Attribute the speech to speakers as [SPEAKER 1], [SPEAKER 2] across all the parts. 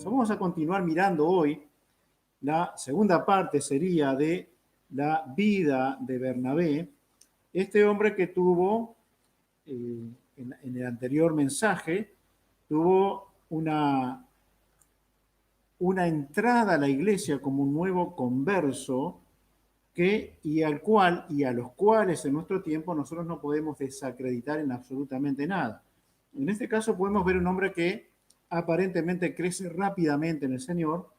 [SPEAKER 1] So, vamos a continuar mirando hoy. La segunda parte sería de la vida de Bernabé, este hombre que tuvo, en el anterior mensaje, tuvo una entrada a la iglesia como un nuevo converso al cual y a los cuales en nuestro tiempo nosotros no podemos desacreditar en absolutamente nada. En este caso podemos ver un hombre que aparentemente crece rápidamente en el Señor,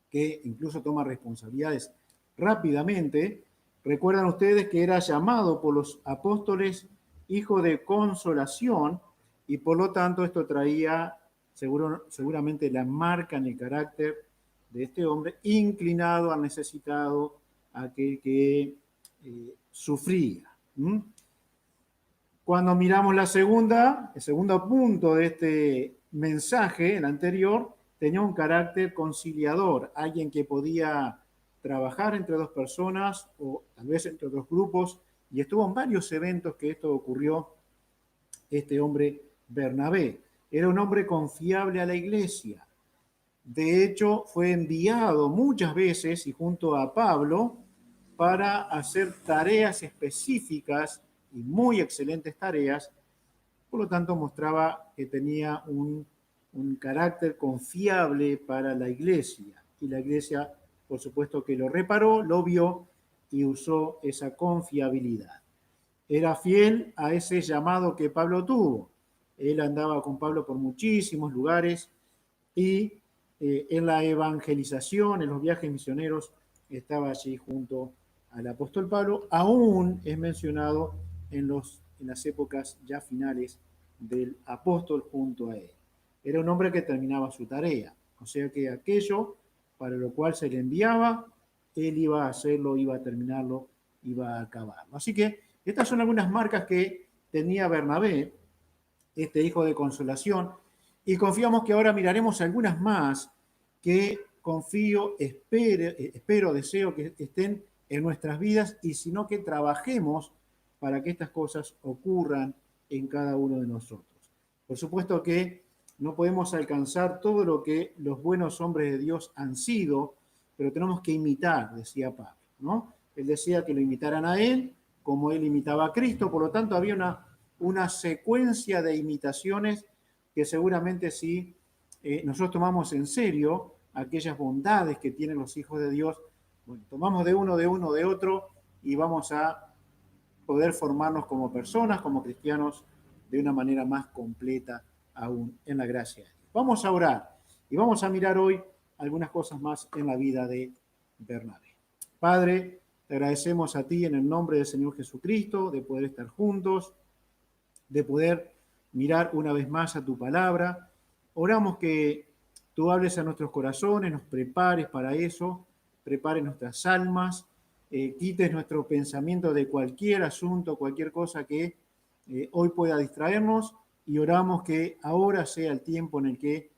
[SPEAKER 1] que incluso toma responsabilidades rápidamente. Recuerdan ustedes que era llamado por los apóstoles hijo de consolación y por lo tanto esto traía seguramente la marca en el carácter de este hombre, inclinado al necesitado, a aquel que sufría. Cuando miramos el segundo punto de este mensaje, el anterior, tenía un carácter conciliador, alguien que podía trabajar entre dos personas o tal vez entre otros grupos, y estuvo en varios eventos que esto ocurrió, este hombre Bernabé. Era un hombre confiable a la iglesia. De hecho, fue enviado muchas veces y junto a Pablo para hacer tareas específicas y muy excelentes tareas. Por lo tanto, mostraba que tenía un carácter confiable para la iglesia. Y la iglesia, por supuesto, que lo reparó, lo vio y usó esa confiabilidad. Era fiel a ese llamado que Pablo tuvo. Él andaba con Pablo por muchísimos lugares y en la evangelización, en los viajes misioneros, estaba allí junto al apóstol Pablo. Aún es mencionado en las épocas ya finales del apóstol junto a él. Era un hombre que terminaba su tarea, o sea que aquello para lo cual se le enviaba, él iba a hacerlo, iba a terminarlo, iba a acabarlo. Así que estas son algunas marcas que tenía Bernabé, este hijo de consolación, y confiamos que ahora miraremos algunas más que confío, espero, deseo que estén en nuestras vidas y sino que trabajemos para que estas cosas ocurran en cada uno de nosotros. Por supuesto que no podemos alcanzar todo lo que los buenos hombres de Dios han sido, pero tenemos que imitar, decía Pablo, ¿no? Él decía que lo imitaran a él como él imitaba a Cristo, por lo tanto había una secuencia de imitaciones que seguramente si nosotros tomamos en serio aquellas bondades que tienen los hijos de Dios, bueno, tomamos de uno, de otro, y vamos a poder formarnos como personas, como cristianos, de una manera más completa aún en la gracia de Dios. Vamos a orar y vamos a mirar hoy algunas cosas más en la vida de Bernabé. Padre, te agradecemos a ti en el nombre del Señor Jesucristo de poder estar juntos, de poder mirar una vez más a tu palabra. Oramos que tú hables a nuestros corazones, nos prepares para eso, prepares nuestras almas, quites nuestro pensamiento de cualquier asunto, cualquier cosa que hoy pueda distraernos, y oramos que ahora sea el tiempo en el que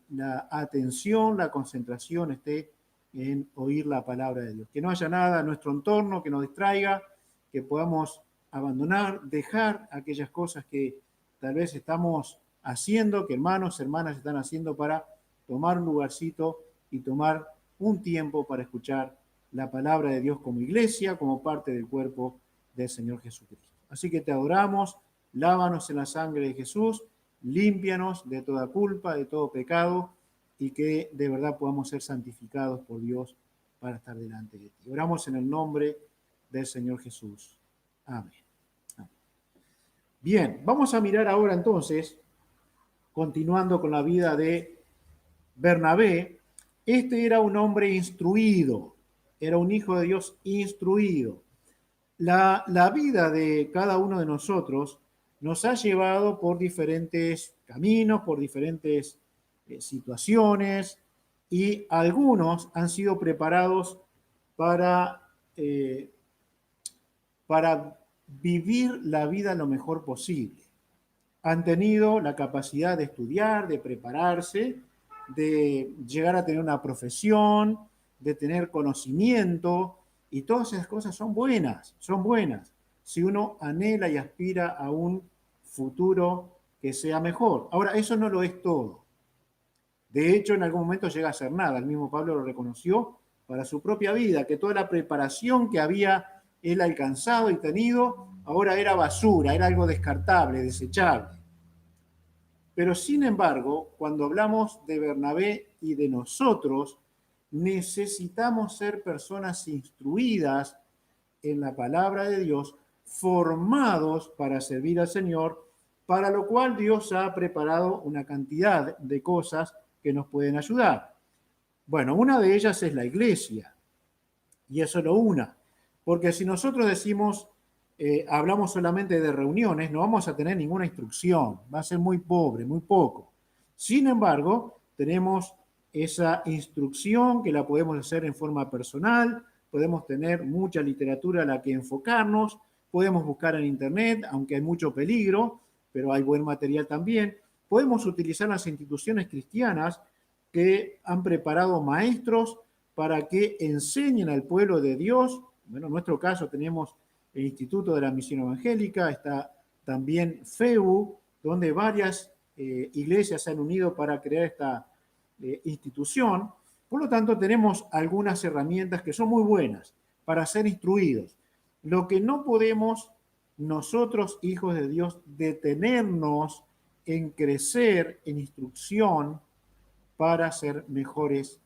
[SPEAKER 1] la atención, la concentración esté en oír la palabra de Dios. Que no haya nada en nuestro entorno que nos distraiga, que podamos abandonar, dejar aquellas cosas que tal vez estamos haciendo, que hermanos, hermanas están haciendo para tomar un lugarcito y tomar un tiempo para escuchar la palabra de Dios como iglesia, como parte del cuerpo del Señor Jesucristo. Así que te adoramos, lávanos en la sangre de Jesús, límpianos de toda culpa, de todo pecado, y que de verdad podamos ser santificados por Dios para estar delante de ti. Oramos en el nombre del Señor Jesús. Amén. Bien, vamos a mirar ahora entonces, continuando con la vida de Bernabé. Este era un hombre instruido, era un hijo de Dios instruido. La vida de cada uno de nosotros nos ha llevado por diferentes caminos, por diferentes situaciones, y algunos han sido preparados para, eh, para vivir la vida lo mejor posible. Han tenido la capacidad de estudiar, de prepararse, de llegar a tener una profesión, de tener conocimiento, y todas esas cosas son buenas, si uno anhela y aspira a un futuro que sea mejor. Ahora, eso no lo es todo. De hecho, en algún momento llega a ser nada. El mismo Pablo lo reconoció para su propia vida, que toda la preparación que había él alcanzado y tenido, ahora era basura, era algo descartable, desechable. Pero sin embargo, cuando hablamos de Bernabé y de nosotros, necesitamos ser personas instruidas en la palabra de Dios, formados para servir al Señor, para lo cual Dios ha preparado una cantidad de cosas que nos pueden ayudar. Bueno, una de ellas es la iglesia, y es solo una, porque si nosotros decimos, hablamos solamente de reuniones, no vamos a tener ninguna instrucción, va a ser muy pobre, muy poco. Sin embargo, tenemos esa instrucción que la podemos hacer en forma personal, podemos tener mucha literatura a la que enfocarnos, podemos buscar en internet, aunque hay mucho peligro, pero hay buen material también. Podemos utilizar las instituciones cristianas que han preparado maestros para que enseñen al pueblo de Dios. Bueno, en nuestro caso tenemos el Instituto de la Misión Evangélica, está también FEU, donde varias iglesias se han unido para crear esta institución. Por lo tanto, tenemos algunas herramientas que son muy buenas para ser instruidos. Lo que no podemos nosotros, hijos de Dios, detenernos en crecer en instrucción para ser mejores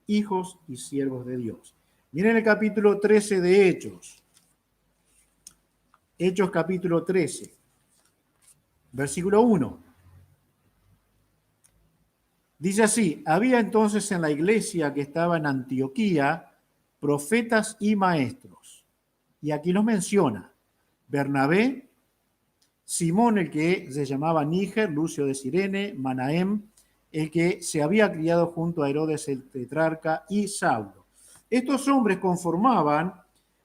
[SPEAKER 1] hijos y siervos de Dios. Miren el capítulo 13 de Hechos. Hechos capítulo 13, versículo 1. Dice así: había entonces en la iglesia que estaba en Antioquía profetas y maestros. Y aquí los menciona: Bernabé, Simón, el que se llamaba Níger, Lucio de Cirene, Manahem, el que se había criado junto a Herodes el tetrarca, y Saulo. Estos hombres conformaban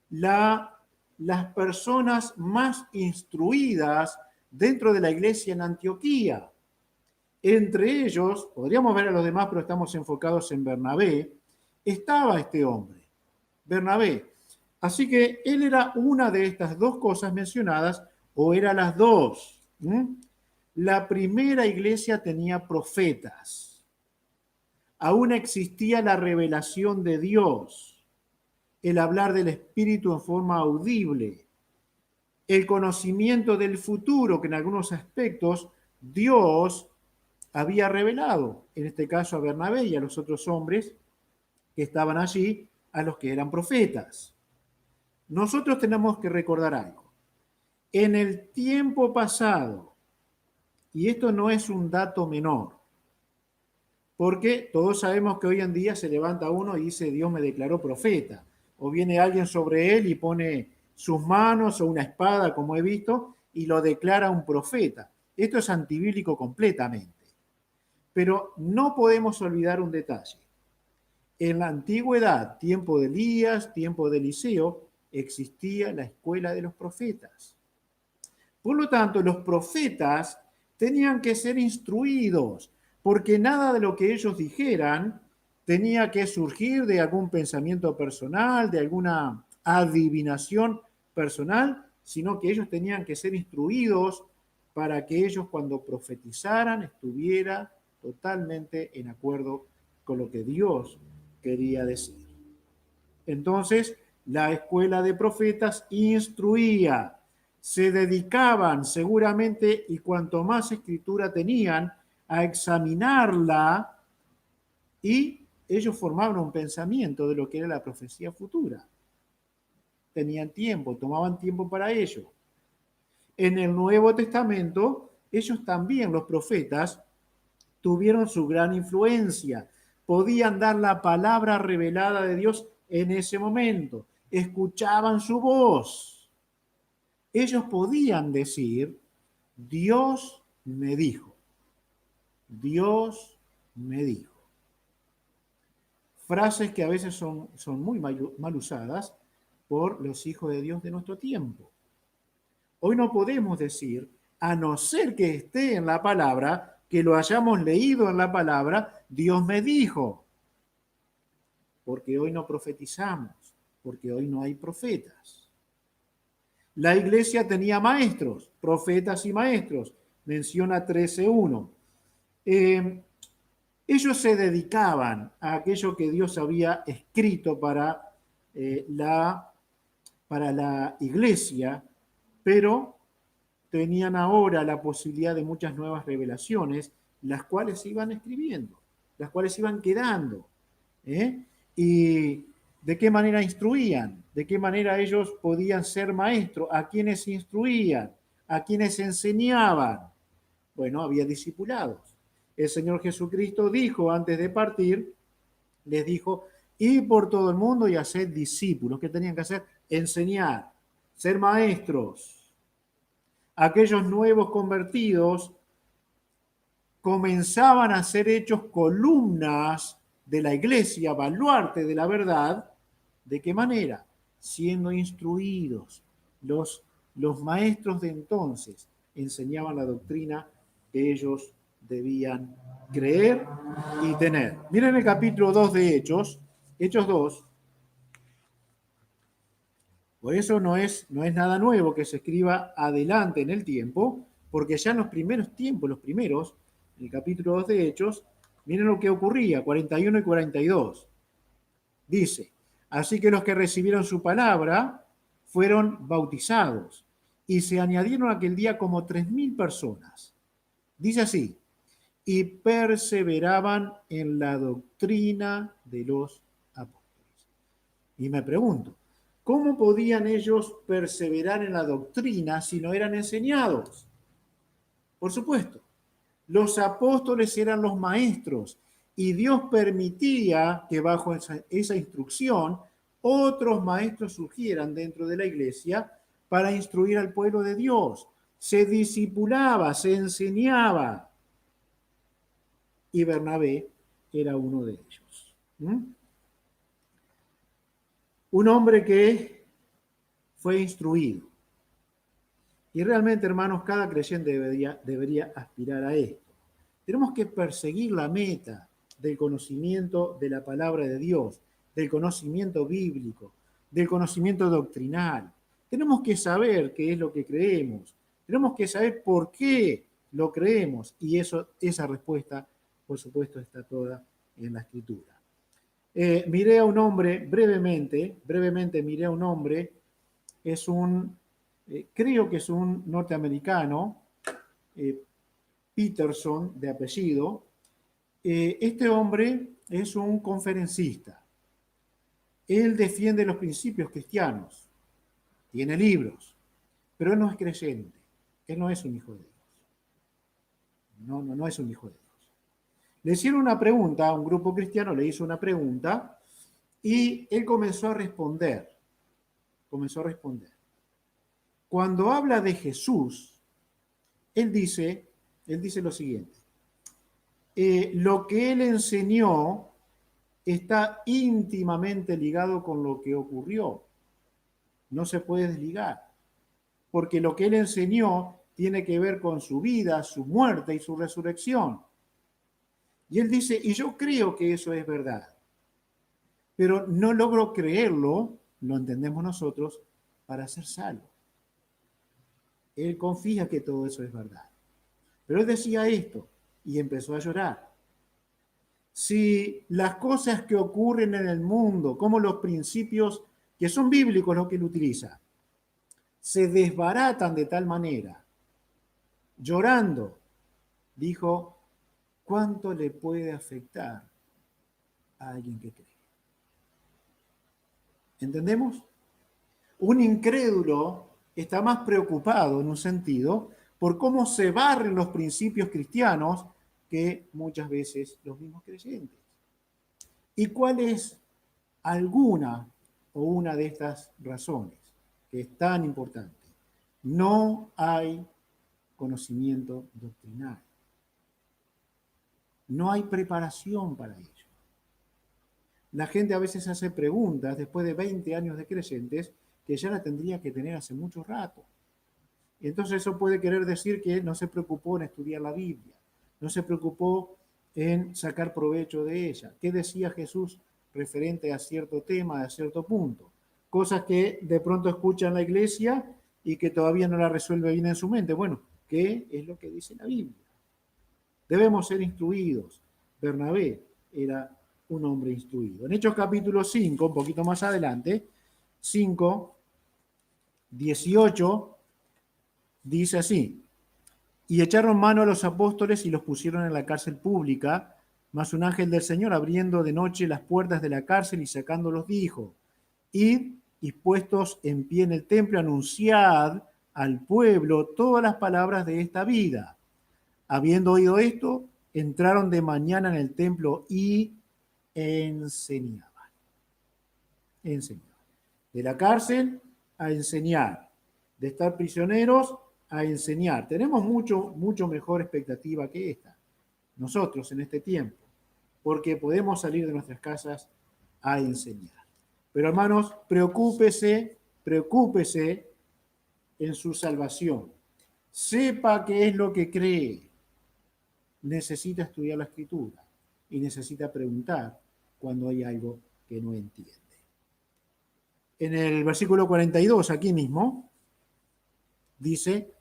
[SPEAKER 1] las personas más instruidas dentro de la iglesia en Antioquía. Entre ellos, podríamos ver a los demás, pero estamos enfocados en Bernabé, estaba este hombre, Bernabé. Así que él era una de estas dos cosas mencionadas, o era las dos. La primera iglesia tenía profetas. Aún existía la revelación de Dios, el hablar del Espíritu en forma audible, el conocimiento del futuro que en algunos aspectos Dios había revelado, en este caso a Bernabé y a los otros hombres que estaban allí, a los que eran profetas. Nosotros tenemos que recordar algo. En el tiempo pasado, y esto no es un dato menor, porque todos sabemos que hoy en día se levanta uno y dice: Dios me declaró profeta, o viene alguien sobre él y pone sus manos o una espada, como he visto, y lo declara un profeta. Esto es antibíblico completamente. Pero no podemos olvidar un detalle. En la antigüedad, tiempo de Elías, tiempo de Eliseo, existía la escuela de los profetas. Por lo tanto, los profetas tenían que ser instruidos, porque nada de lo que ellos dijeran tenía que surgir de algún pensamiento personal, de alguna adivinación personal, sino que ellos tenían que ser instruidos para que ellos, cuando profetizaran, estuviera totalmente en acuerdo con lo que Dios quería decir. Entonces, la escuela de profetas instruía, se dedicaban seguramente, y cuanto más escritura tenían, a examinarla, y ellos formaban un pensamiento de lo que era la profecía futura. Tenían tiempo, tomaban tiempo para ello. En el Nuevo Testamento, ellos también, los profetas, tuvieron su gran influencia. Podían dar la palabra revelada de Dios en ese momento. Escuchaban su voz. Ellos podían decir: Dios me dijo. Dios me dijo. Frases que a veces son muy mal usadas por los hijos de Dios de nuestro tiempo. Hoy no podemos decir, a no ser que esté en la palabra, que lo hayamos leído en la palabra: Dios me dijo. Porque hoy no profetizamos, porque hoy no hay profetas. La iglesia tenía maestros, profetas y maestros. Menciona 13.1. Ellos se dedicaban a aquello que Dios había escrito para la iglesia, pero tenían ahora la posibilidad de muchas nuevas revelaciones, las cuales se iban escribiendo, las cuales iban quedando. ¿eh? ¿Y de qué manera instruían? ¿De qué manera ellos podían ser maestros? ¿A quiénes instruían? ¿A quiénes enseñaban? Bueno, había discipulados. El Señor Jesucristo dijo antes de partir, les dijo, id por todo el mundo y haced discípulos. ¿Qué tenían que hacer? Enseñar, ser maestros. Aquellos nuevos convertidos comenzaban a ser hechos columnas de la iglesia, baluarte de la verdad. ¿De qué manera? Siendo instruidos. Los maestros de entonces enseñaban la doctrina que ellos debían creer y tener. Miren el capítulo 2 de Hechos, Hechos 2. Por eso no es nada nuevo que se escriba adelante en el tiempo, porque ya en los primeros tiempos, en el capítulo 2 de Hechos, miren lo que ocurría, 41 y 42. Dice, así que los que recibieron su palabra fueron bautizados y se añadieron aquel día como 3.000 personas. Dice así, y perseveraban en la doctrina de los apóstoles. Y me pregunto, ¿cómo podían ellos perseverar en la doctrina si no eran enseñados? Por supuesto, los apóstoles eran los maestros y Dios permitía que bajo esa instrucción otros maestros surgieran dentro de la iglesia para instruir al pueblo de Dios. Se discipulaba, se enseñaba. Y Bernabé era uno de ellos. Un hombre que fue instruido. Y realmente, hermanos, cada creyente debería aspirar a esto. Tenemos que perseguir la meta del conocimiento de la palabra de Dios, del conocimiento bíblico, del conocimiento doctrinal. Tenemos que saber qué es lo que creemos. Tenemos que saber por qué lo creemos. Y esa respuesta, por supuesto, está toda en la Escritura. Miré a un hombre, brevemente miré a un hombre, creo que es un norteamericano, Peterson de apellido. Este hombre es un conferencista. Él defiende los principios cristianos, tiene libros, pero él no es creyente, él no es un hijo de Dios. No es un hijo de Dios. Le hicieron una pregunta, un grupo cristiano le hizo una pregunta y él comenzó a responder. Cuando habla de Jesús, él dice lo siguiente. Lo que él enseñó está íntimamente ligado con lo que ocurrió. No se puede desligar. Porque lo que él enseñó tiene que ver con su vida, su muerte y su resurrección. Y él dice, y yo creo que eso es verdad. Pero no logro creerlo, lo entendemos nosotros, para ser salvo. Él confía que todo eso es verdad. Pero él decía esto y empezó a llorar. Si las cosas que ocurren en el mundo, como los principios que son bíblicos los que él utiliza, se desbaratan de tal manera, llorando, dijo, ¿cuánto le puede afectar a alguien que cree? ¿Entendemos? Un incrédulo está más preocupado en un sentido por cómo se barren los principios cristianos que muchas veces los mismos creyentes. ¿Y cuál es alguna o una de estas razones que es tan importante? No hay conocimiento doctrinal. No hay preparación para ello. La gente a veces hace preguntas después de 20 años de creyentes que ya la tendría que tener hace mucho rato. Entonces eso puede querer decir que no se preocupó en estudiar la Biblia, no se preocupó en sacar provecho de ella. ¿Qué decía Jesús referente a cierto tema, a cierto punto? Cosas que de pronto escucha en la iglesia y que todavía no la resuelve bien en su mente. Bueno, ¿qué es lo que dice la Biblia? Debemos ser instruidos, Bernabé era un hombre instruido. En Hechos capítulo 5, un poquito más adelante, 5, 18, dice así: y echaron mano a los apóstoles y los pusieron en la cárcel pública, mas un ángel del Señor, abriendo de noche las puertas de la cárcel y sacándolos, dijo: id y puestos en pie en el templo, anunciad al pueblo todas las palabras de esta vida. Habiendo oído esto, entraron de mañana en el templo y enseñaban. Enseñaban. De la cárcel a enseñar. De estar prisioneros a enseñar. Tenemos mucho mejor expectativa que esta, nosotros en este tiempo, porque podemos salir de nuestras casas a enseñar. Pero hermanos, preocúpese en su salvación. Sepa qué es lo que cree. Necesita estudiar la Escritura y necesita preguntar cuando hay algo que no entiende. En el versículo 42, aquí mismo, dice: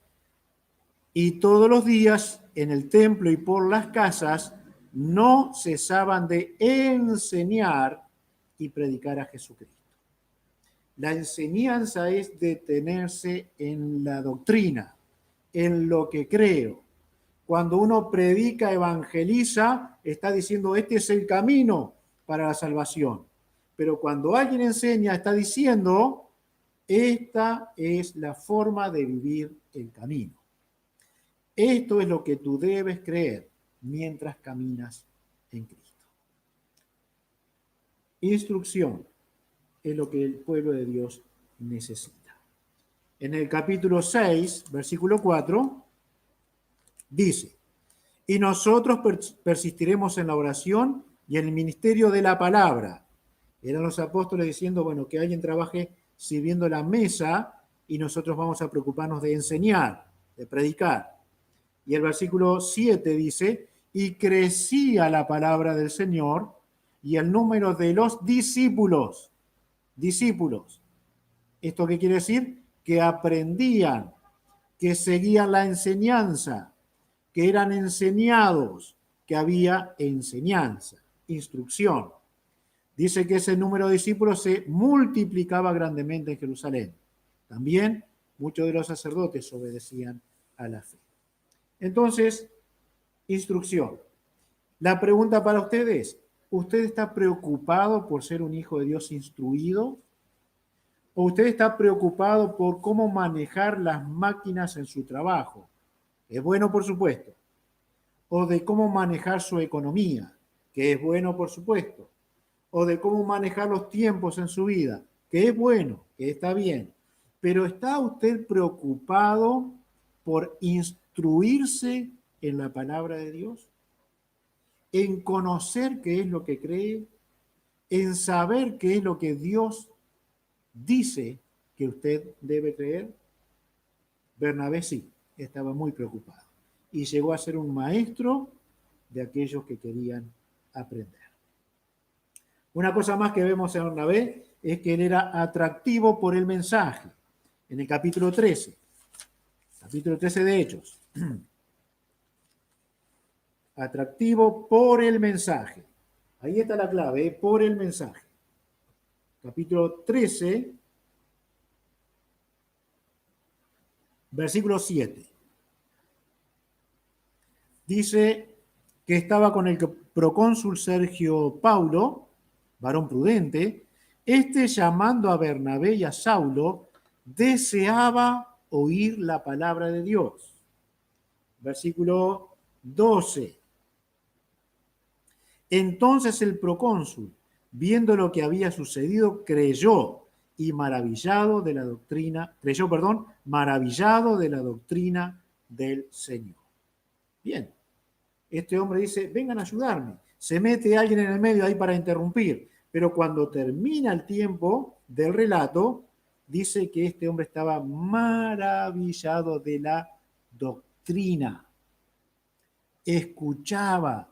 [SPEAKER 1] y todos los días en el templo y por las casas no cesaban de enseñar y predicar a Jesucristo. La enseñanza es detenerse en la doctrina, en lo que creo. Cuando uno predica, evangeliza, está diciendo: este es el camino para la salvación. Pero cuando alguien enseña, está diciendo: esta es la forma de vivir el camino. Esto es lo que tú debes creer mientras caminas en Cristo. Instrucción es lo que el pueblo de Dios necesita. En el capítulo 6, versículo 4, dice: y nosotros persistiremos en la oración y en el ministerio de la palabra. Eran los apóstoles diciendo, bueno, que alguien trabaje sirviendo la mesa y nosotros vamos a preocuparnos de enseñar, de predicar. Y el versículo 7 dice: y crecía la palabra del Señor y el número de los discípulos. ¿Esto qué quiere decir? Que aprendían, que seguían la enseñanza, que eran enseñados, que había enseñanza, instrucción. Dice que ese número de discípulos se multiplicaba grandemente en Jerusalén. También muchos de los sacerdotes obedecían a la fe. Entonces, instrucción. La pregunta para ustedes: ¿usted está preocupado por ser un hijo de Dios instruido? ¿O usted está preocupado por cómo manejar las máquinas en su trabajo? Es bueno, por supuesto. O de cómo manejar su economía, que es bueno, por supuesto. O de cómo manejar los tiempos en su vida, que es bueno, que está bien. Pero ¿está usted preocupado por instruirse en la palabra de Dios? ¿En conocer qué es lo que cree? ¿En saber qué es lo que Dios dice que usted debe creer? Bernabé sí, estaba muy preocupado y llegó a ser un maestro de aquellos que querían aprender. Una cosa más que vemos en Bernabé es que él era atractivo por el mensaje. En el capítulo 13 de Hechos. Atractivo por el mensaje. Ahí está la clave, por el mensaje. Capítulo 13, versículo 7. Dice que estaba con el procónsul Sergio Paulo, varón prudente. Este, llamando a Bernabé y a Saulo, deseaba oír la palabra de Dios. Versículo 12. Entonces el procónsul, viendo lo que había sucedido, maravillado de la doctrina del Señor. Bien, este hombre dice: vengan a ayudarme. Se mete alguien en el medio ahí para interrumpir, pero cuando termina el tiempo del relato, dice que este hombre estaba maravillado de la doctrina. Escuchaba,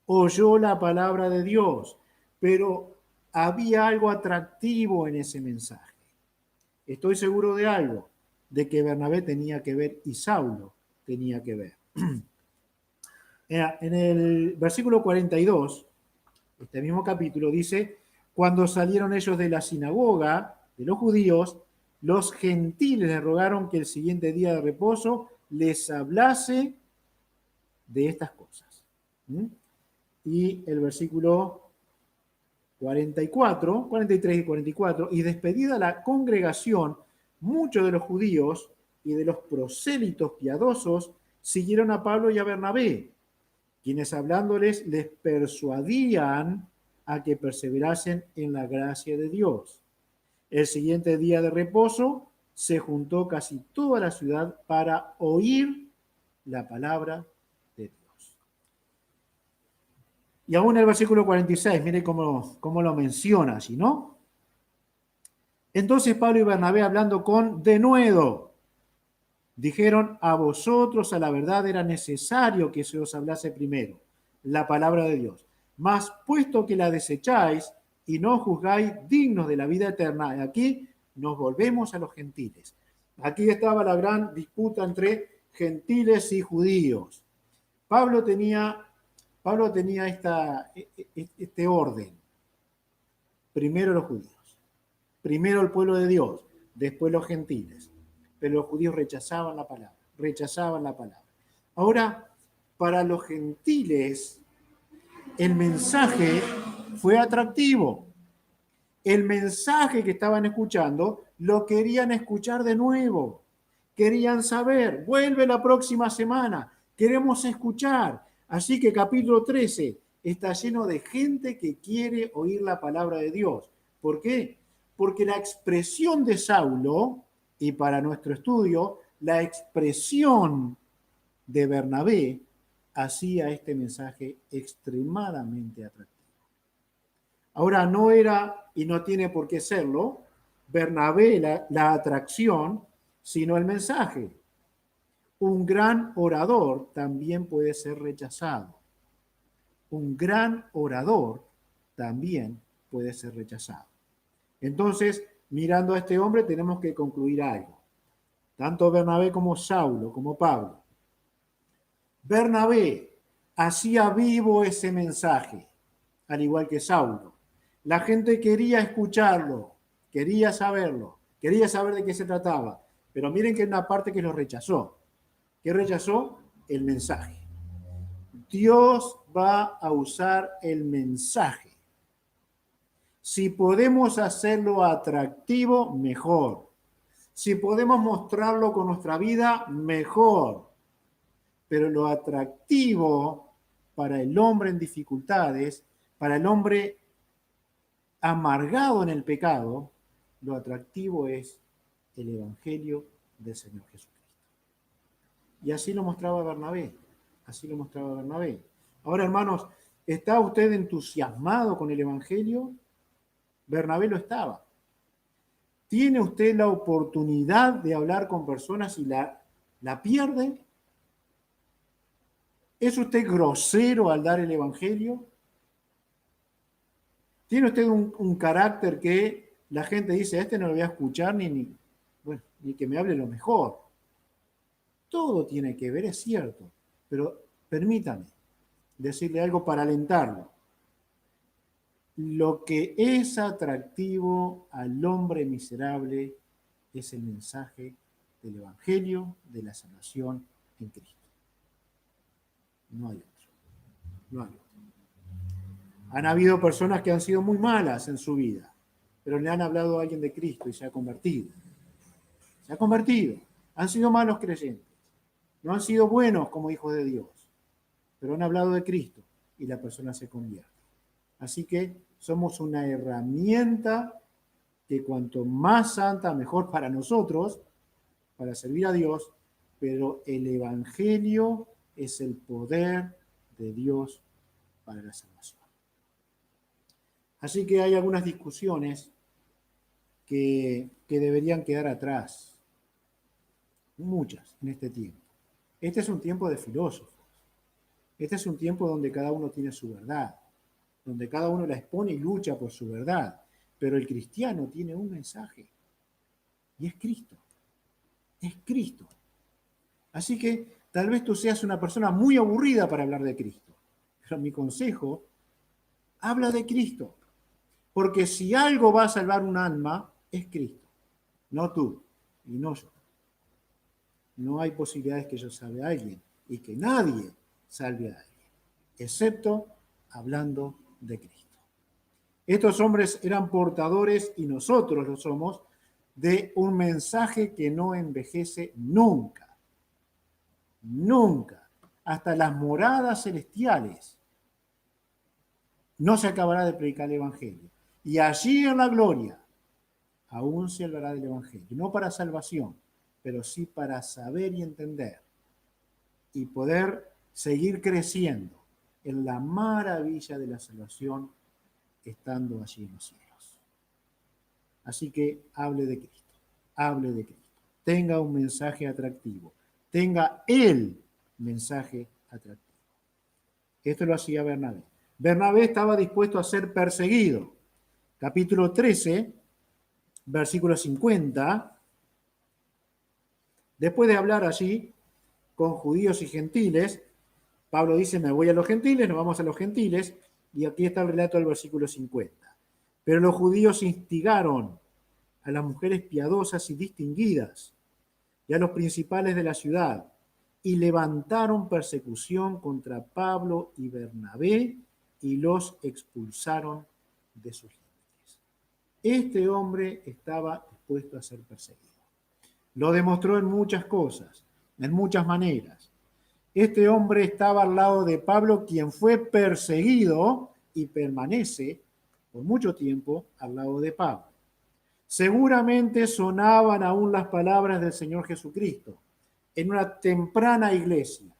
[SPEAKER 1] oyó la palabra de Dios, pero había algo atractivo en ese mensaje. Estoy seguro de algo, de que Bernabé tenía que ver y Saulo tenía que ver. En el versículo 42, este mismo capítulo, dice, cuando salieron ellos de la sinagoga de los judíos, los gentiles les rogaron que el siguiente día de reposo les hablase de estas cosas. ¿Mm? Y el versículo 44, 43 y 44, y despedida la congregación, muchos de los judíos y de los prosélitos piadosos siguieron a Pablo y a Bernabé, quienes hablándoles les persuadían a que perseverasen en la gracia de Dios. El siguiente día de reposo se juntó casi toda la ciudad para oír la palabra de Dios. Y aún el versículo 46, mire cómo lo menciona, ¿sí, no? Entonces Pablo y Bernabé, hablando con denuedo, dijeron, a vosotros a la verdad era necesario que se os hablase primero la palabra de Dios. Mas puesto que la desecháis y no juzgáis dignos de la vida eterna, aquí nos volvemos a los gentiles. Aquí estaba la gran disputa entre gentiles y judíos. Pablo tenía este orden. Primero los judíos, primero el pueblo de Dios, después los gentiles. Pero los judíos rechazaban la palabra, rechazaban la palabra. Ahora, para los gentiles, el mensaje fue atractivo. El mensaje que estaban escuchando lo querían escuchar de nuevo. Querían saber, vuelve la próxima semana, queremos escuchar. Así que capítulo 13 está lleno de gente que quiere oír la palabra de Dios. ¿Por qué? Porque la expresión de Saulo, y para nuestro estudio, la expresión de Bernabé hacía este mensaje extremadamente atractivo. Ahora no era, y no tiene por qué serlo, Bernabé la atracción, sino el mensaje. Un gran orador también puede ser rechazado. Un gran orador también puede ser rechazado. Entonces, mirando a este hombre, tenemos que concluir algo. Tanto Bernabé como Saulo, como Pablo. Bernabé hacía vivo ese mensaje, al igual que Saulo. La gente quería escucharlo, quería saberlo, quería saber de qué se trataba. Pero miren que hay una parte que lo rechazó. ¿Qué rechazó? El mensaje. Dios va a usar el mensaje. Si podemos hacerlo atractivo, mejor. Si podemos mostrarlo con nuestra vida, mejor. Pero lo atractivo para el hombre en dificultades, para el hombre amargado en el pecado, lo atractivo es el Evangelio del Señor Jesucristo. Y así lo mostraba Bernabé, así lo mostraba Bernabé. Ahora, hermanos, ¿está usted entusiasmado con el Evangelio? Bernabé lo estaba. ¿Tiene usted la oportunidad de hablar con personas y la pierde? ¿Es usted grosero al dar el Evangelio? ¿Tiene usted un carácter que la gente dice, este no lo voy a escuchar ni que me hable lo mejor? Todo tiene que ver, es cierto, pero permítame decirle algo para alentarlo. Lo que es atractivo al hombre miserable es el mensaje del Evangelio de la salvación en Cristo. No hay otro. No hay otro. Han habido personas que han sido muy malas en su vida, pero le han hablado a alguien de Cristo y se ha convertido. Se ha convertido. Han sido malos creyentes. No han sido buenos como hijos de Dios, pero han hablado de Cristo y la persona se convierte. Así que somos una herramienta que cuanto más santa, mejor para nosotros, para servir a Dios, pero el Evangelio es el poder de Dios para la salvación. Así que hay algunas discusiones que deberían quedar atrás, muchas en este tiempo. Este es un tiempo de filósofos. Este es un tiempo donde cada uno tiene su verdad, donde cada uno la expone y lucha por su verdad. Pero el cristiano tiene un mensaje y es Cristo. Es Cristo. Así que Tal vez tú seas una persona muy aburrida para hablar de Cristo, pero mi consejo, habla de Cristo, porque si algo va a salvar un alma, es Cristo, no tú y no yo. No hay posibilidades que yo salve a alguien y que nadie salve a alguien, excepto hablando de Cristo. Estos hombres eran portadores, y nosotros lo somos, de un mensaje que no envejece nunca, nunca. Hasta las moradas celestiales no se acabará de predicar el Evangelio. Y allí en la gloria aún se hablará del Evangelio, no para salvación, pero sí para saber y entender y poder seguir creciendo en la maravilla de la salvación estando allí en los cielos. Así que hable de Cristo, hable de Cristo. Tenga un mensaje atractivo, tenga el mensaje atractivo. Esto lo hacía Bernabé. Bernabé estaba dispuesto a ser perseguido. Capítulo 13, versículo 50. Después de hablar allí con judíos y gentiles, Pablo dice, me voy a los gentiles, nos vamos a los gentiles, y aquí está el relato del versículo 50. Pero los judíos instigaron a las mujeres piadosas y distinguidas y a los principales de la ciudad, y levantaron persecución contra Pablo y Bernabé y los expulsaron de sus límites. Este hombre estaba dispuesto a ser perseguido. Lo demostró en muchas cosas, en muchas maneras. Este hombre estaba al lado de Pablo, quien fue perseguido y permanece por mucho tiempo al lado de Pablo. Seguramente sonaban aún las palabras del Señor Jesucristo en una temprana iglesia.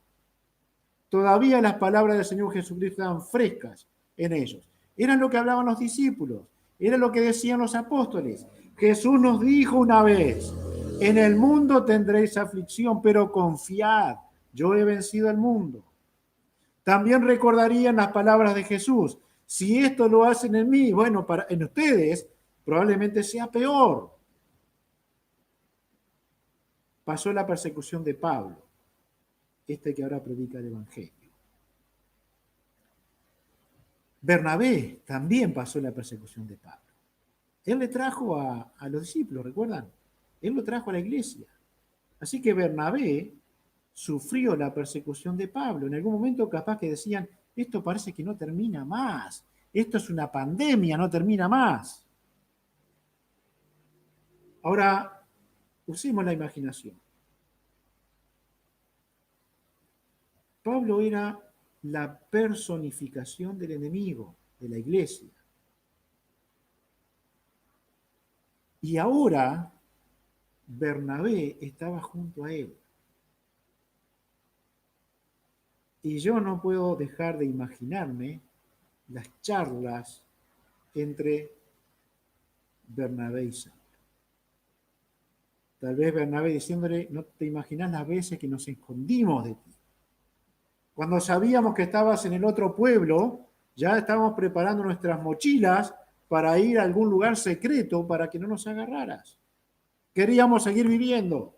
[SPEAKER 1] Todavía las palabras del Señor Jesucristo estaban frescas en ellos. Eran lo que hablaban los discípulos, era lo que decían los apóstoles. Jesús nos dijo una vez, en el mundo tendréis aflicción, pero confiad, yo he vencido al mundo. También recordarían las palabras de Jesús. Si esto lo hacen en mí, bueno, en ustedes probablemente sea peor. Pasó la persecución de Pablo, este que ahora predica el Evangelio. Bernabé también pasó la persecución de Pablo. Él le trajo a los discípulos, ¿recuerdan? Él lo trajo a la iglesia. Así que Bernabé sufrió la persecución de Pablo. En algún momento capaz que decían, esto parece que no termina más. Esto es una pandemia, no termina más. Ahora, usemos la imaginación. Pablo era la personificación del enemigo, de la iglesia. Y ahora Bernabé estaba junto a él. Y yo no puedo dejar de imaginarme las charlas entre Bernabé y Saulo. Tal vez Bernabé diciéndole, no te imaginas las veces que nos escondimos de ti. Cuando sabíamos que estabas en el otro pueblo, ya estábamos preparando nuestras mochilas para ir a algún lugar secreto para que no nos agarraras. Queríamos seguir viviendo.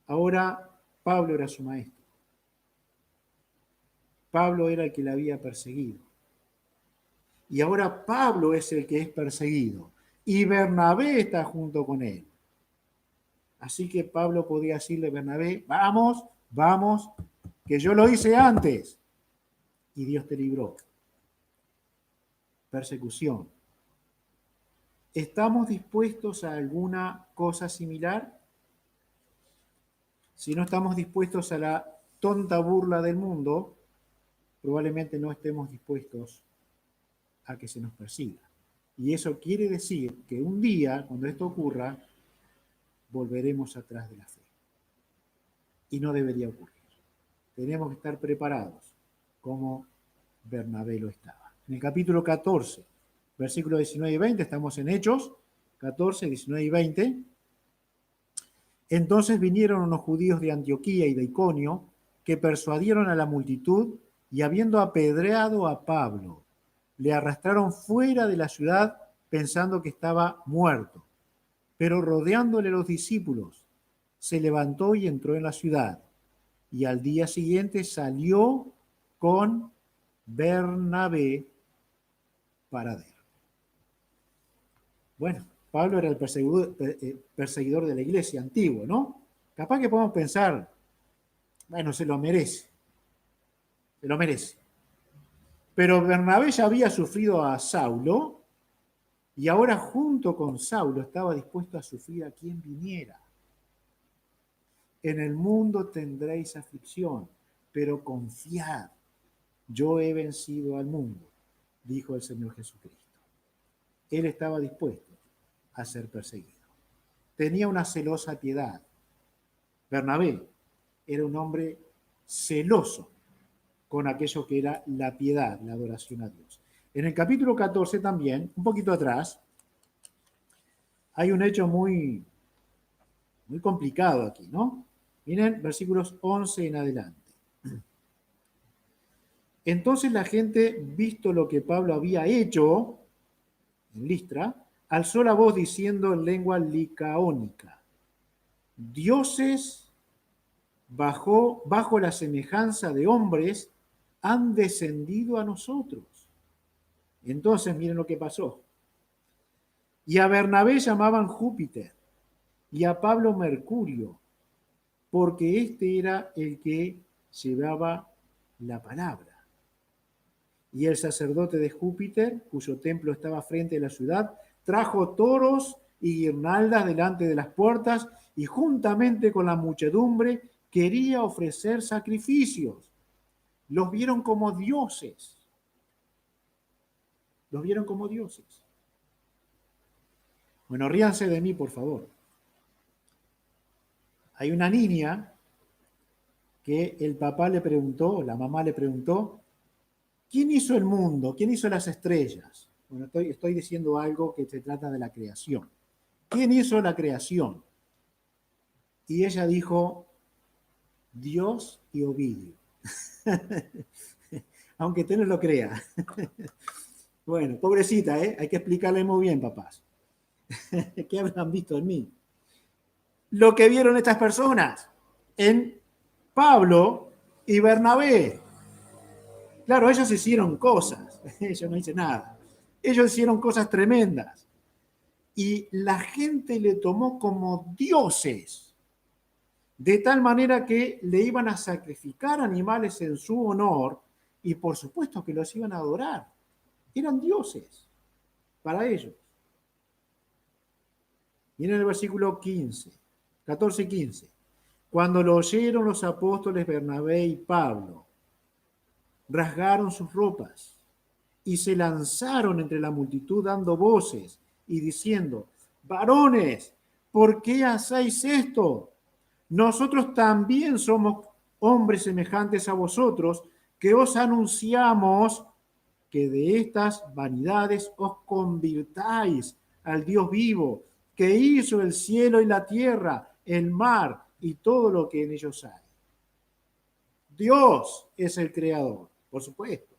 [SPEAKER 1] Ahora Pablo era su maestro. Pablo era el que le había perseguido. Y ahora Pablo es el que es perseguido. Y Bernabé está junto con él. Así que Pablo podía decirle a Bernabé, vamos, vamos, que yo lo hice antes. Y Dios te libró. Persecución. ¿Estamos dispuestos a alguna cosa similar? Si no estamos dispuestos a la tonta burla del mundo, probablemente no estemos dispuestos a que se nos persiga. Y eso quiere decir que un día, cuando esto ocurra, volveremos atrás de la fe. Y no debería ocurrir. Tenemos que estar preparados, como Bernabé lo estaba. En el capítulo 14, versículos 19 y 20, estamos en Hechos 14, 19 y 20. Entonces vinieron unos judíos de Antioquía y de Iconio que persuadieron a la multitud y habiendo apedreado a Pablo, le arrastraron fuera de la ciudad pensando que estaba muerto. Pero rodeándole los discípulos, se levantó y entró en la ciudad, y al día siguiente salió con Bernabé para Derbe. Bueno, Pablo era el perseguidor de la iglesia antiguo, ¿no? Capaz que podemos pensar, bueno, se lo merece, se lo merece. Pero Bernabé ya había sufrido a Saulo y ahora junto con Saulo estaba dispuesto a sufrir a quien viniera. En el mundo tendréis aflicción, pero confiad, yo he vencido al mundo, dijo el Señor Jesucristo. Él estaba dispuesto a ser perseguido. Tenía una celosa piedad. Bernabé era un hombre celoso con aquello que era la piedad, la adoración a Dios. En el capítulo 14 también, un poquito atrás, hay un hecho muy complicado aquí, ¿no? Miren, versículos 11 en adelante. Entonces la gente, visto lo que Pablo había hecho en Listra, alzó la voz diciendo en lengua licaónica: dioses bajo la semejanza de hombres han descendido a nosotros. Entonces miren lo que pasó. Y a Bernabé llamaban Júpiter y a Pablo Mercurio, porque este era el que llevaba la palabra. Y el sacerdote de Júpiter, cuyo templo estaba frente a la ciudad, trajo toros y guirnaldas delante de las puertas y juntamente con la muchedumbre quería ofrecer sacrificios. Los vieron como dioses. Los vieron como dioses. Bueno, ríanse de mí, por favor. Hay una niña que el papá le preguntó, la mamá le preguntó, ¿quién hizo el mundo? ¿Quién hizo las estrellas? Bueno, estoy diciendo algo que se trata de la creación. ¿Quién hizo la creación? Y ella dijo, Dios y Ovidio. Aunque usted no lo crea. Bueno, pobrecita, ¿eh? Hay que explicarle muy bien, papás. ¿Qué habrán visto en mí? Lo que vieron estas personas en Pablo y Bernabé. Claro, ellos hicieron cosas, yo no hice nada. Ellos hicieron cosas tremendas. Y la gente le tomó como dioses, de tal manera que le iban a sacrificar animales en su honor y por supuesto que los iban a adorar. Eran dioses para ellos. Miren el versículo 15, 14 y 15. Cuando lo oyeron los apóstoles Bernabé y Pablo, rasgaron sus ropas y se lanzaron entre la multitud dando voces y diciendo, varones, ¿por qué hacéis esto? Nosotros también somos hombres semejantes a vosotros, que os anunciamos que de estas vanidades os convirtáis al Dios vivo, que hizo el cielo y la tierra, el mar y todo lo que en ellos hay. Dios es el creador, por supuesto.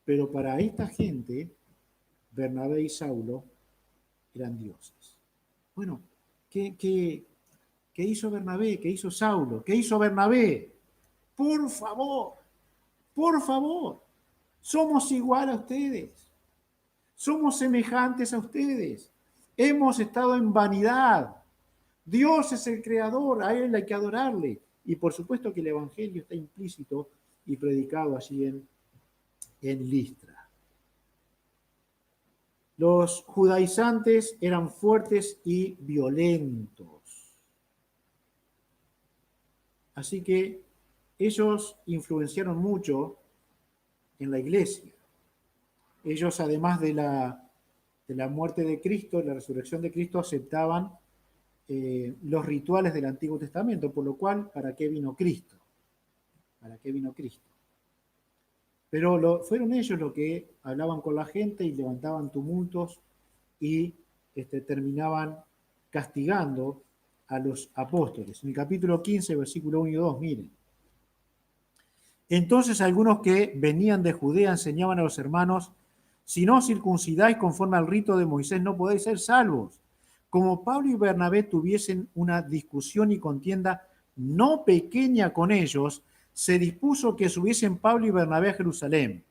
[SPEAKER 1] Pero para esta gente, Bernabé y Saulo eran dioses. Bueno, ¿qué hizo Bernabé? ¿Qué hizo Saulo? ¿Qué hizo Bernabé? Por favor, somos igual a ustedes. Somos semejantes a ustedes. Hemos estado en vanidad. Dios es el creador, a Él hay que adorarle. Y por supuesto que el Evangelio está implícito y predicado allí en Listra. Los judaizantes eran fuertes y violentos. Así que ellos influenciaron mucho en la iglesia. Ellos, además de la muerte de Cristo, la resurrección de Cristo, aceptaban los rituales del Antiguo Testamento, por lo cual, ¿para qué vino Cristo? ¿Para qué vino Cristo? Pero fueron ellos los que hablaban con la gente y levantaban tumultos y terminaban castigando a los apóstoles. En el capítulo 15, versículo 1 y 2, miren. Entonces algunos que venían de Judea enseñaban a los hermanos, si no circuncidáis conforme al rito de Moisés, no podéis ser salvos. como Pablo y Bernabé tuviesen una discusión y contienda no pequeña con ellos, se dispuso que subiesen Pablo y Bernabé a Jerusalén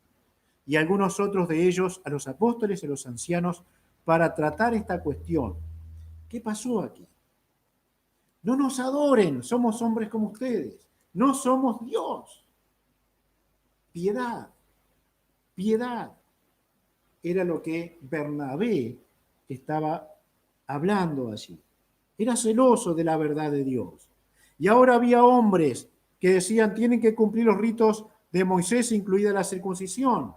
[SPEAKER 1] y algunos otros de ellos a los apóstoles y a los ancianos para tratar esta cuestión. ¿Qué pasó aquí? No nos adoren, somos hombres como ustedes, no somos Dios. Piedad, piedad. Era lo que Bernabé estaba hablando allí. Era celoso de la verdad de Dios. Y ahora había hombres que decían tienen que cumplir los ritos de Moisés, incluida la circuncisión.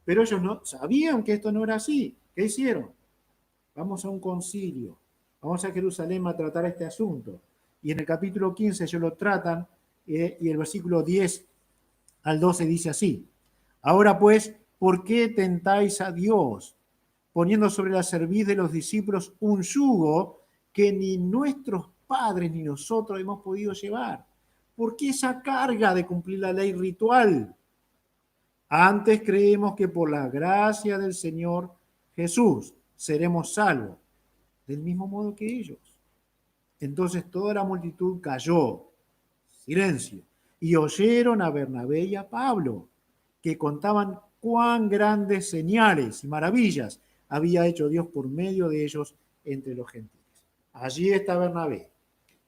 [SPEAKER 1] Pero ellos no sabían que esto no era así. ¿Qué hicieron? Vamos a un concilio. Vamos a Jerusalén a tratar este asunto. Y en el capítulo 15 ellos lo tratan y el versículo 10 al 12 dice así. Ahora pues, ¿por qué tentáis a Dios, poniendo sobre la cerviz de los discípulos un yugo que ni nuestros padres ni nosotros hemos podido llevar? ¿Por qué esa carga de cumplir la ley ritual? Antes creemos que por la gracia del Señor Jesús seremos salvos, del mismo modo que ellos. Entonces toda la multitud cayó, silencio, y oyeron a Bernabé y a Pablo, que contaban cuán grandes señales y maravillas había hecho Dios por medio de ellos entre los gentiles. Allí está Bernabé.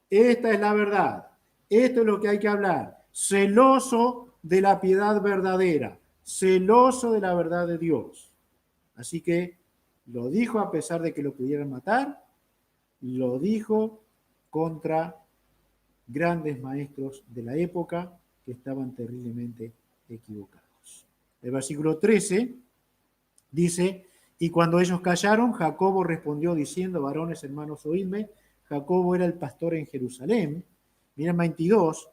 [SPEAKER 1] Esta es la verdad. Esto es lo que hay que hablar. Celoso de la piedad verdadera, celoso de la verdad de Dios. Así que lo dijo a pesar de que lo pudieran matar, lo dijo contra grandes maestros de la época que estaban terriblemente equivocados. El versículo 13 dice, y cuando ellos callaron, Jacobo respondió diciendo, varones hermanos, oídme. Jacobo era el pastor en Jerusalén. Miren 22,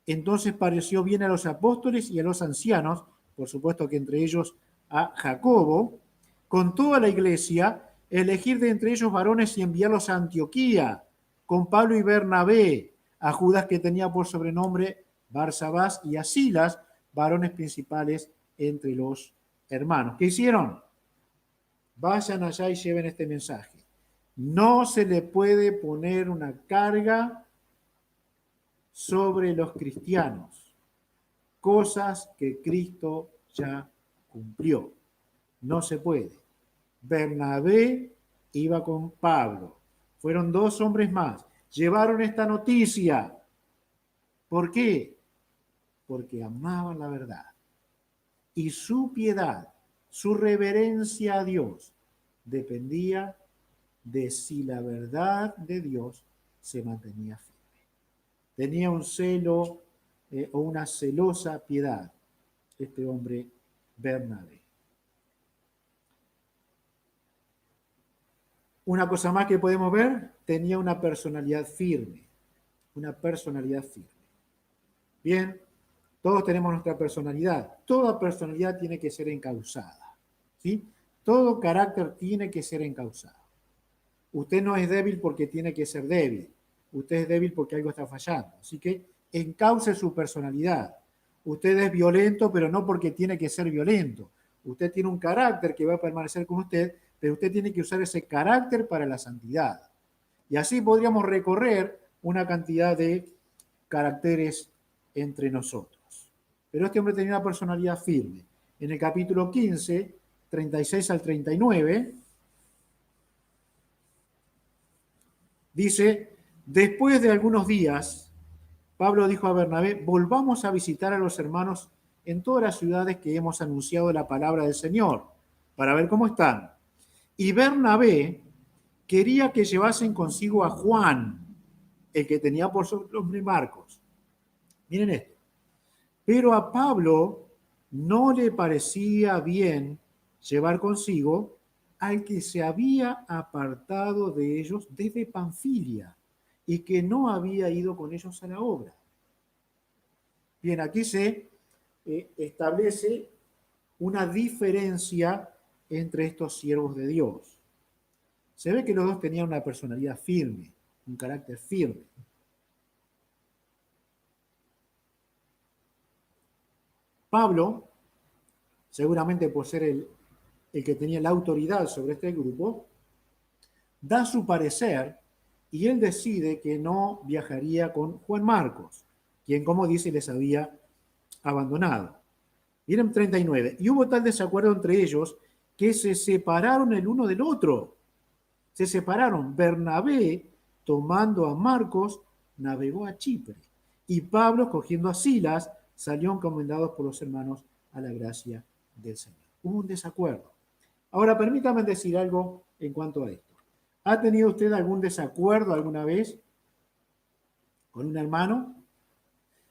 [SPEAKER 1] entonces pareció bien a los apóstoles y a los ancianos, por supuesto que entre ellos a Jacobo, con toda la iglesia, elegir de entre ellos varones y enviarlos a Antioquía, con Pablo y Bernabé, a Judas que tenía por sobrenombre Barsabás y a Silas, varones principales entre los hermanos. ¿Qué hicieron? Vayan allá y lleven este mensaje. No se le puede poner una carga sobre los cristianos, cosas que Cristo ya cumplió. No se puede. Bernabé iba con Pablo. Fueron dos hombres más. Llevaron esta noticia. ¿Por qué? Porque amaban la verdad. Y su piedad, su reverencia a Dios, dependía de si la verdad de Dios se mantenía firme. Tenía un celo o una celosa piedad este hombre Bernabé. Una cosa más que podemos ver, tenía una personalidad firme, una personalidad firme. Bien, todos tenemos nuestra personalidad. Toda personalidad tiene que ser encauzada, ¿sí? Todo carácter tiene que ser encauzado. Usted no es débil porque tiene que ser débil. Usted es débil porque algo está fallando. Así que encauce su personalidad. Usted es violento, pero no porque tiene que ser violento. Usted tiene un carácter que va a permanecer con usted, pero usted tiene que usar ese carácter para la santidad. Y así podríamos recorrer una cantidad de caracteres entre nosotros. Pero este hombre tenía una personalidad firme. En el capítulo 15, 36 al 39, dice, después de algunos días, Pablo dijo a Bernabé, volvamos a visitar a los hermanos en todas las ciudades que hemos anunciado la palabra del Señor, para ver cómo están. Y Bernabé quería que llevasen consigo a Juan, el que tenía por sobrenombre Marcos. Miren esto. Pero a Pablo no le parecía bien llevar consigo al que se había apartado de ellos desde Panfilia y que no había ido con ellos a la obra. Bien, aquí se establece una diferencia entre estos siervos de Dios. Se ve que los dos tenían una personalidad firme, un carácter firme. Pablo, seguramente por ser el que tenía la autoridad sobre este grupo, da su parecer y él decide que no viajaría con Juan Marcos, quien, como dice, les había abandonado. Miren 39. Y hubo tal desacuerdo entre ellos que se separaron el uno del otro. Se separaron. Bernabé, tomando a Marcos, navegó a Chipre. Y Pablo, cogiendo a Silas, salió encomendados por los hermanos a la gracia del Señor. Hubo un desacuerdo. Ahora, permítame decir algo en cuanto a esto. ¿Ha tenido usted algún desacuerdo alguna vez con un hermano?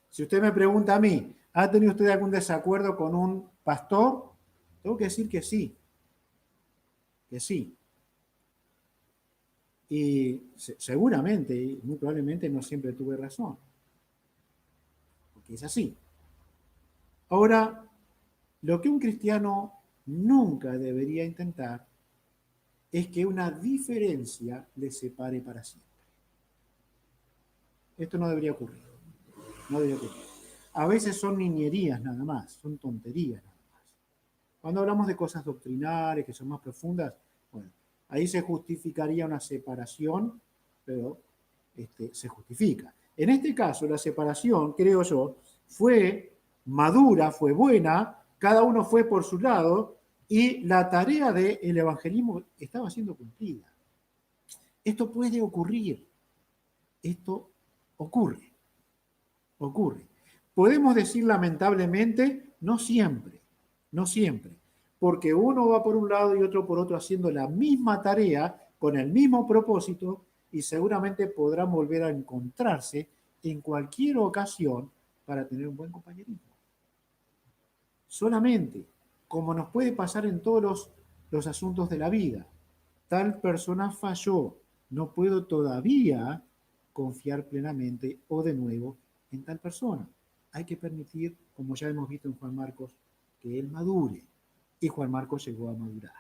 [SPEAKER 1] Si usted me pregunta a mí, ¿ha tenido usted algún desacuerdo con un pastor? Tengo que decir que sí, que sí. Y seguramente, y muy probablemente, no siempre tuve razón, porque es así. Ahora, lo que un cristiano nunca debería intentar es que una diferencia le separe para siempre. Esto no debería ocurrir. No debería ocurrir. A veces son niñerías nada más, son tonterías nada más. Cuando hablamos de cosas doctrinales que son más profundas, bueno, ahí se justificaría una separación, pero se justifica. En este caso, la separación, creo yo, fue madura, fue buena, cada uno fue por su lado y la tarea del evangelismo estaba siendo cumplida. Esto puede ocurrir, esto ocurre, ocurre. Podemos decir lamentablemente, no siempre, no siempre, porque uno va por un lado y otro por otro haciendo la misma tarea con el mismo propósito y seguramente podrán volver a encontrarse en cualquier ocasión para tener un buen compañerismo. Solamente, como nos puede pasar en todos los asuntos de la vida, tal persona falló, no puedo todavía confiar plenamente o de nuevo en tal persona. Hay que permitir, como ya hemos visto en Juan Marcos, que él madure. Y Juan Marcos llegó a madurar.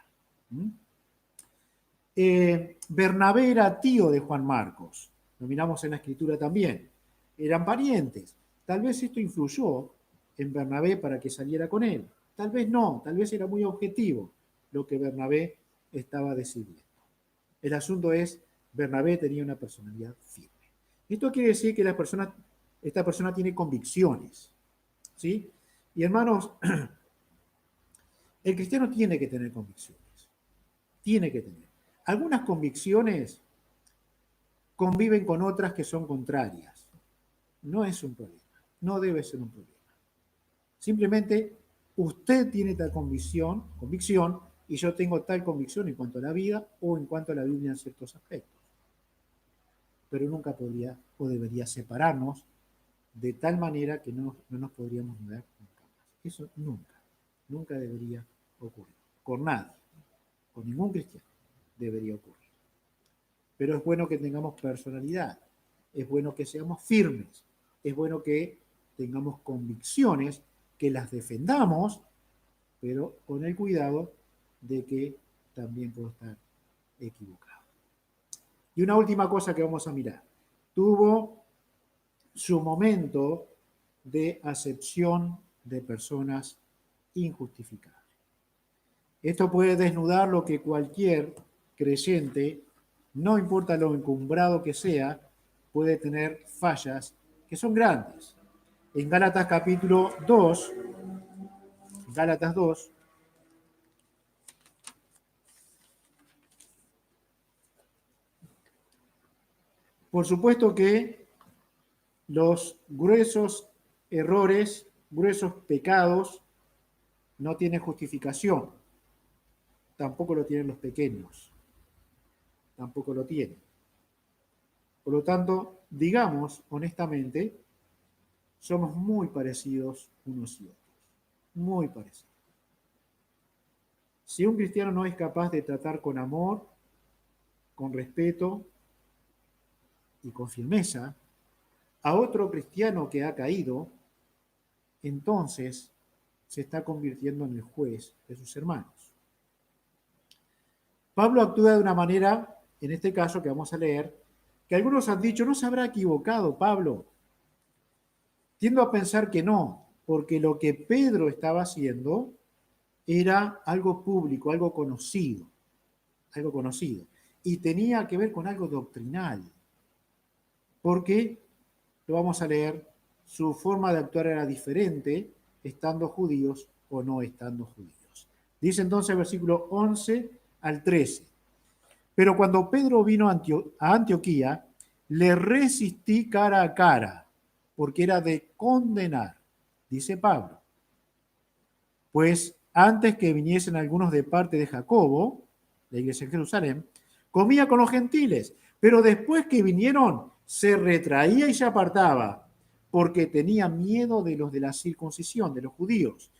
[SPEAKER 1] Bernabé era tío de Juan Marcos, lo miramos en la escritura también. Eran parientes. Tal vez esto influyó en Bernabé para que saliera con él. Tal vez no, tal vez era muy objetivo lo que Bernabé estaba decidiendo. El asunto es, Bernabé tenía una personalidad firme. Esto quiere decir que esta persona tiene convicciones. ¿Sí? Y hermanos, el cristiano tiene que tener convicciones. Tiene que tener. Algunas convicciones conviven con otras que son contrarias. No es un problema. No debe ser un problema. Simplemente usted tiene tal convicción, y yo tengo tal convicción en cuanto a la vida o en cuanto a la Biblia en ciertos aspectos. Pero nunca podría o debería separarnos de tal manera que no nos podríamos ver nunca más. Eso nunca debería ocurrir. Con nadie, con ningún cristiano debería ocurrir. Pero es bueno que tengamos personalidad, es bueno que seamos firmes, es bueno que tengamos convicciones, que las defendamos, pero con el cuidado de que también puedo estar equivocado. Y una última cosa que vamos a mirar. Tuvo su momento de acepción de personas injustificadas. Esto puede desnudar lo que cualquier creyente, no importa lo encumbrado que sea, puede tener fallas que son grandes. En Gálatas capítulo 2, Gálatas 2, por supuesto que los gruesos errores, gruesos pecados, no tienen justificación. Tampoco lo tienen los pequeños. Tampoco lo tienen. Por lo tanto, digamos honestamente, somos muy parecidos unos y otros. Muy parecidos. Si un cristiano no es capaz de tratar con amor, con respeto y con firmeza a otro cristiano que ha caído, entonces se está convirtiendo en el juez de sus hermanos. Pablo actúa de una manera, en este caso que vamos a leer, que algunos han dicho, ¿no se habrá equivocado Pablo? Tiendo a pensar que no, porque lo que Pedro estaba haciendo era algo público, algo conocido, algo conocido. y tenía que ver con algo doctrinal, porque, lo vamos a leer, su forma de actuar era diferente, estando judíos o no estando judíos. Dice entonces versículo 11 al 13. Pero cuando Pedro vino a Antioquía, le resistí cara a cara, porque era de condenar, dice Pablo. Pues antes que viniesen algunos de parte de Jacobo, la iglesia en Jerusalén, comía con los gentiles, pero después que vinieron, se retraía y se apartaba, porque tenía miedo de los de la circuncisión, de los judíos.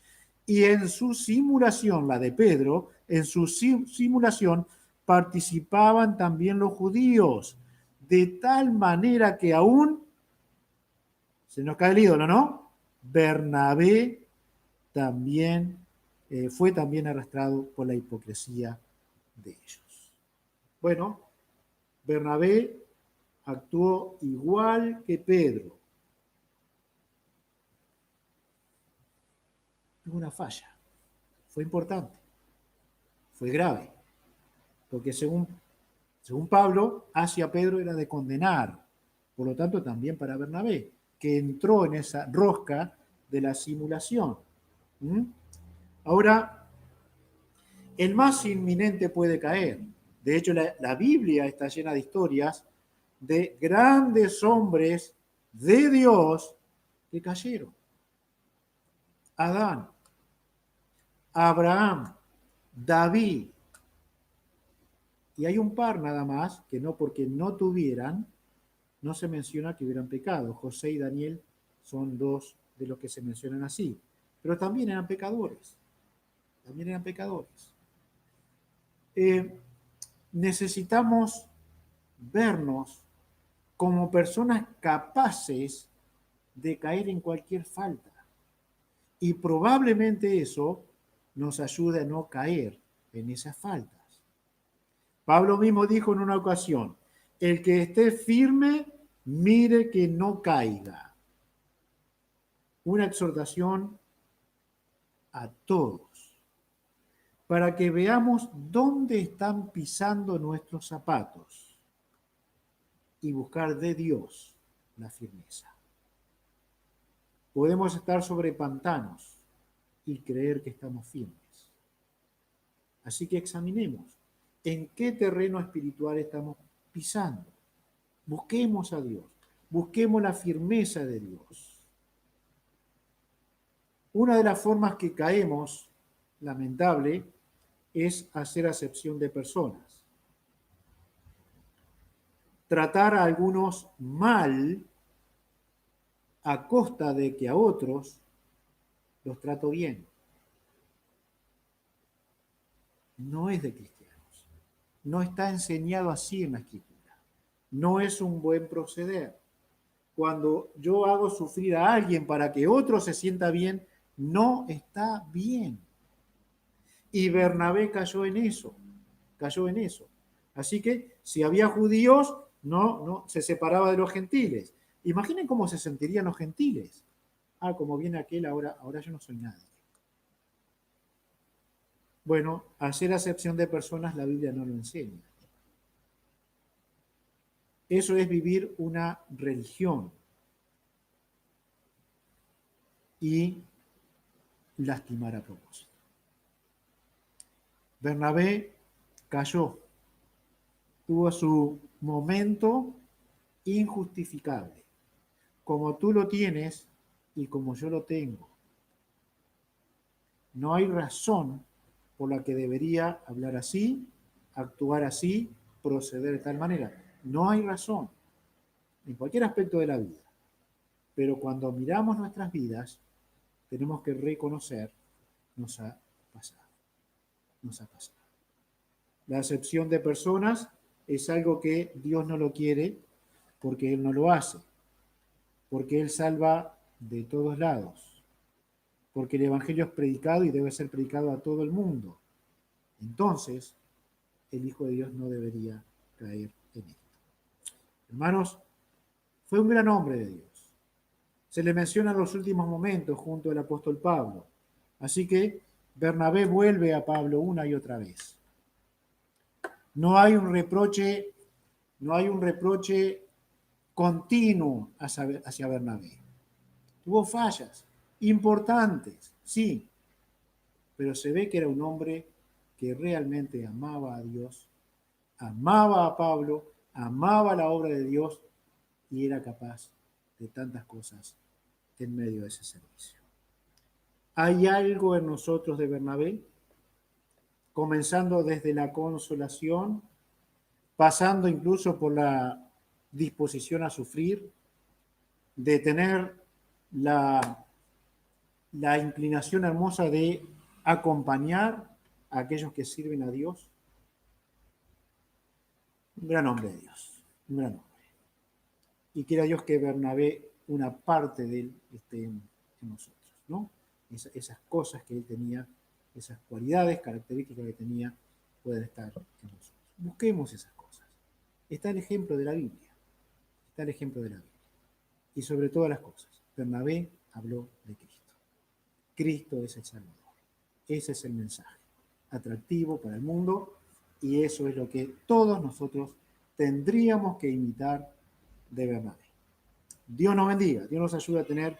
[SPEAKER 1] Y en su simulación, la de Pedro, en su simulación participaban también los judíos, de tal manera que aún, se nos cae el ídolo, ¿no? Bernabé también fue también arrastrado por la hipocresía de ellos. Bueno, Bernabé actuó igual que Pedro. Tuvo una falla. Fue importante. Fue grave. Porque según Pablo, hacia Pedro era de condenar. Por lo tanto, también para Bernabé, que entró en esa rosca de la simulación. ¿Mm? Ahora, el más inminente puede caer. De hecho, la Biblia está llena de historias de grandes hombres de Dios que cayeron. Adán, Abraham, David. Y hay un par nada más que no, porque no tuvieran, no se menciona que hubieran pecado. José y Daniel son dos de los que se mencionan así. Pero también eran pecadores. También eran pecadores. Necesitamos vernos como personas capaces de caer en cualquier falta. Y probablemente eso nos ayude a no caer en esas faltas. Pablo mismo dijo en una ocasión, el que esté firme, mire que no caiga. Una exhortación a todos, para que veamos dónde están pisando nuestros zapatos y buscar de Dios la firmeza. Podemos estar sobre pantanos y creer que estamos firmes. Así que examinemos en qué terreno espiritual estamos pisando. Busquemos a Dios, busquemos la firmeza de Dios. Una de las formas que caemos, lamentable, es hacer acepción de personas. Tratar a algunos mal a costa de que a otros los trato bien. No es de cristianos. No está enseñado así en la Escritura. No es un buen proceder. Cuando yo hago sufrir a alguien para que otro se sienta bien, no está bien. Y Bernabé cayó en eso. Cayó en eso. Así que si había judíos, no se separaba de los gentiles. Imaginen cómo se sentirían los gentiles. Ah, como viene aquel, ahora yo no soy nadie. Bueno, hacer acepción de personas la Biblia no lo enseña. Eso es vivir una religión y lastimar a propósito. Bernabé cayó, tuvo su momento injustificable, como tú lo tienes y como yo lo tengo. No hay razón por la que debería hablar así, actuar así, proceder de tal manera. No hay razón en cualquier aspecto de la vida. Pero cuando miramos nuestras vidas, tenemos que reconocer, nos ha pasado. Nos ha pasado. La acepción de personas es algo que Dios no lo quiere porque Él no lo hace. Porque Él salva de todos lados. Porque el Evangelio es predicado y debe ser predicado a todo el mundo. Entonces, el Hijo de Dios no debería caer en esto. Hermanos, fue un gran hombre de Dios. Se le menciona en los últimos momentos junto al apóstol Pablo. Así que Bernabé vuelve a Pablo una y otra vez. No hay un reproche, no hay un reproche continuo hacia Bernabé. Tuvo fallas importantes, sí, pero se ve que era un hombre que realmente amaba a Dios, amaba a Pablo, amaba la obra de Dios y era capaz de tantas cosas en medio de ese servicio. ¿Hay algo en nosotros de Bernabé? Comenzando desde la consolación, pasando incluso por la disposición a sufrir, de tener la inclinación hermosa de acompañar a aquellos que sirven a Dios. Un gran hombre de Dios, un gran hombre. Y quiera Dios que Bernabé, una parte de él, esté en nosotros, ¿no? Esas cosas que él tenía, esas cualidades, características que tenía, pueden estar en nosotros. Busquemos esas cosas. Está el ejemplo de la Biblia, está el ejemplo de la Biblia. Y sobre todas las cosas, Bernabé habló de Cristo. Cristo es el Salvador. Ese es el mensaje atractivo para el mundo y eso es lo que todos nosotros tendríamos que imitar de Bernabé. Dios nos bendiga, Dios nos ayude a tener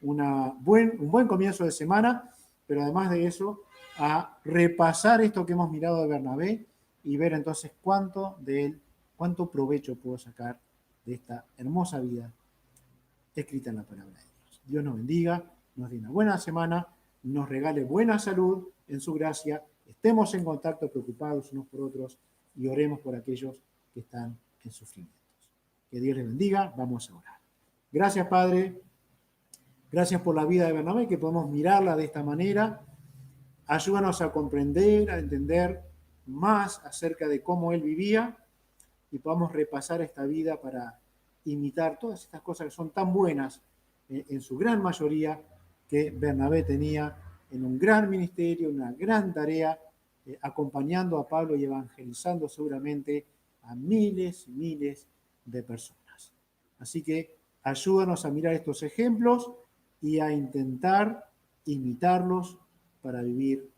[SPEAKER 1] un buen comienzo de semana, pero además de eso, a repasar esto que hemos mirado de Bernabé y ver entonces cuánto provecho puedo sacar de esta hermosa vida escrita en la palabra de Dios. Dios nos bendiga, nos dé una buena semana, nos regale buena salud en su gracia, estemos en contacto, preocupados unos por otros y oremos por aquellos que están en sufrimientos. Que Dios les bendiga, vamos a orar. Gracias, Padre, gracias por la vida de Bernabé, que podemos mirarla de esta manera. Ayúdanos a comprender, a entender más acerca de cómo él vivía y podamos repasar esta vida para imitar todas estas cosas que son tan buenas en su gran mayoría que Bernabé tenía en un gran ministerio, una gran tarea, acompañando a Pablo y evangelizando seguramente a miles y miles de personas. Así que ayúdanos a mirar estos ejemplos y a intentar imitarlos para vivir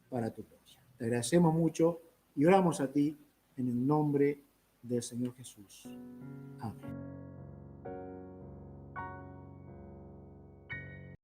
[SPEAKER 1] para tu gloria. Te agradecemos mucho y oramos a ti en el nombre del Señor Jesús. Amén.